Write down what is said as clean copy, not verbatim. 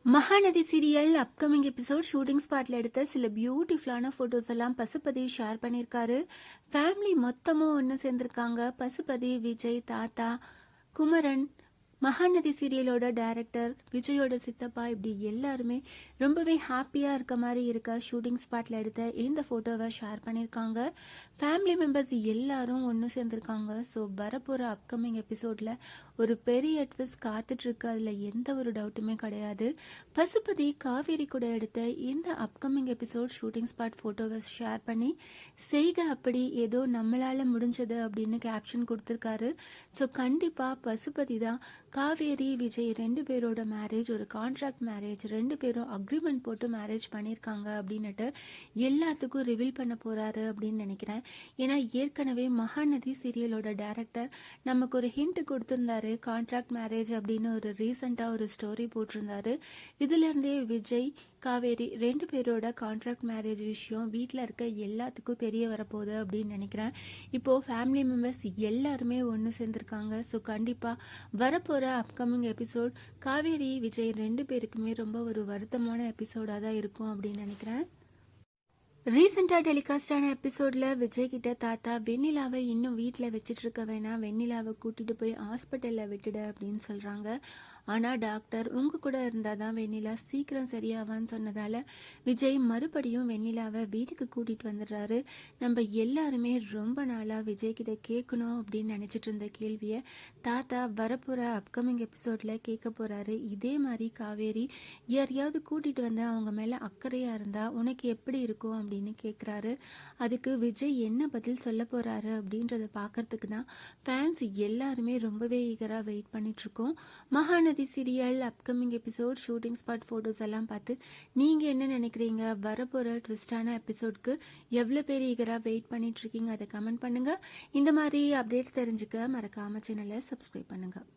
Mahanadi serial upcoming episode shooting ஸ்பாட்ல எடுத்த சில பியூட்டிஃபுல்லான ஃபோட்டோஸ் எல்லாம் பசுபதி ஷேர் பண்ணியிருக்காரு. ஃபேமிலி மொத்தமும் ஒன்று சேர்ந்துருக்காங்க. பசுபதி, விஜய், தாத்தா, குமரன், மகாநதி சீரியலோட டைரக்டர், விஜயோட சித்தப்பா, இப்படி எல்லாருமே ரொம்பவே ஹாப்பியாக இருக்க மாதிரி இருக்க ஷூட்டிங் ஸ்பாட்டில் எடுத்த இந்த ஃபோட்டோவை ஷேர் பண்ணியிருக்காங்க. ஃபேமிலி மெம்பர்ஸ் எல்லாரும் ஒன்று சேர்ந்துருக்காங்க. ஸோ வரப்போகிற அப்கமிங் எபிசோடில் ஒரு பெரிய ட்விஸ்ட் காத்துட்ருக்கு, அதில் எந்த ஒரு டவுட்டுமே கிடையாது. பசுபதி காவேரி கூட எடுத்த இந்த அப்கமிங் எபிசோட் ஷூட்டிங் ஸ்பாட் ஃபோட்டோவை ஷேர் பண்ணி செய்க அப்படி ஏதோ நம்மளால் முடிஞ்சது அப்படின்னு கேப்ஷன் கொடுத்துருக்காரு. ஸோ கண்டிப்பாக பசுபதி தான் காவேரி, விஜய் ரெண்டு பேரோட மேரேஜ் ஒரு கான்ட்ராக்ட் மேரேஜ், ரெண்டு பேரும் அக்ரிமெண்ட் போட்டு மேரேஜ் பண்ணியிருக்காங்க அப்படின்னுட்டு எல்லாத்துக்கும் ரிவீல் பண்ண போகிறாரு அப்படின்னு நினைக்கிறேன். ஏன்னா ஏற்கனவே மகாநதி சீரியலோட டைரக்டர் நமக்கு ஒரு ஹிண்ட் கொடுத்துருந்தாரு, கான்ட்ராக்ட் மேரேஜ் அப்படின்னு ஒரு ரீசெண்டாக ஒரு ஸ்டோரி போட்டிருந்தாரு. இதுலேருந்தே விஜய், காவேரி ரெண்டு பேரோட கான்ட்ராக்ட் மேரேஜ் விஷயம் வீட்டில் இருக்க எல்லாத்துக்கும் தெரிய வரப்போகுது அப்படின்னு நினைக்கிறேன். இப்போது ஃபேமிலி மெம்பர்ஸ் எல்லாருமே ஒன்று சேர்ந்துருக்காங்க. ஸோ கண்டிப்பாக வரப்போகிற அப்கமிங் எபிசோட் காவேரி, விஜய் ரெண்டு பேருக்குமே ரொம்ப ஒரு வருத்தமான எபிசோடாக தான் இருக்கும் அப்படின்னு நினைக்கிறேன். ரீசெண்டாக டெலிகாஸ்டான எபிசோடில் விஜய் கிட்ட தாத்தா வெண்ணிலாவை இன்னும் வீட்டில் வச்சுட்டு இருக்க வேணாம், வெண்ணிலாவை கூட்டிகிட்டு போய் ஹாஸ்பிட்டலில் விட்டுடு அப்படின்னு சொல்கிறாங்க. ஆனால் டாக்டர் உங்கள் கூட இருந்தால் தான் வெண்ணிலா சீக்கிரம் சரியாவான்னு சொன்னதால் விஜய் மறுபடியும் வெண்ணிலாவை வீட்டுக்கு கூட்டிகிட்டு வந்துடுறாரு. நம்ம எல்லாருமே ரொம்ப நாளாக விஜய் கிட்ட கேட்கணும் அப்படின்னு நினச்சிட்டு இருந்த கேள்வியை தாத்தா வரப்போகிற அப்கமிங் எபிசோடில் கேட்க போகிறாரு. இதே மாதிரி காவேரி யாரையாவது கூட்டிகிட்டு வந்து அவங்க மேலே அக்கறையாக இருந்தால் உனக்கு எப்படி இருக்கும் அப்படின்னு கேட்குறாரு. அதுக்கு விஜய் என்ன பதில் சொல்ல போகிறாரு அப்படின்றத பார்க்கறதுக்கு தான் ஃபேன்ஸ் எல்லாருமே ரொம்பவே ஈகராக வெயிட் பண்ணிகிட்ருக்கோம். Mahanadi serial upcoming episode shooting spot photos எல்லாம் பார்த்து நீங்கள் என்ன நினைக்கிறீங்க? வரப்போகிற ட்விஸ்டான எபிசோட்க்கு எவ்வளோ பேர் ஈகராக வெயிட் பண்ணிகிட்ருக்கீங்க? அதை கமெண்ட் பண்ணுங்கள். இந்த மாதிரி அப்டேட்ஸ் தெரிஞ்சுக்க மறக்காமல் சேனலை சப்ஸ்கிரைப் பண்ணுங்கள்.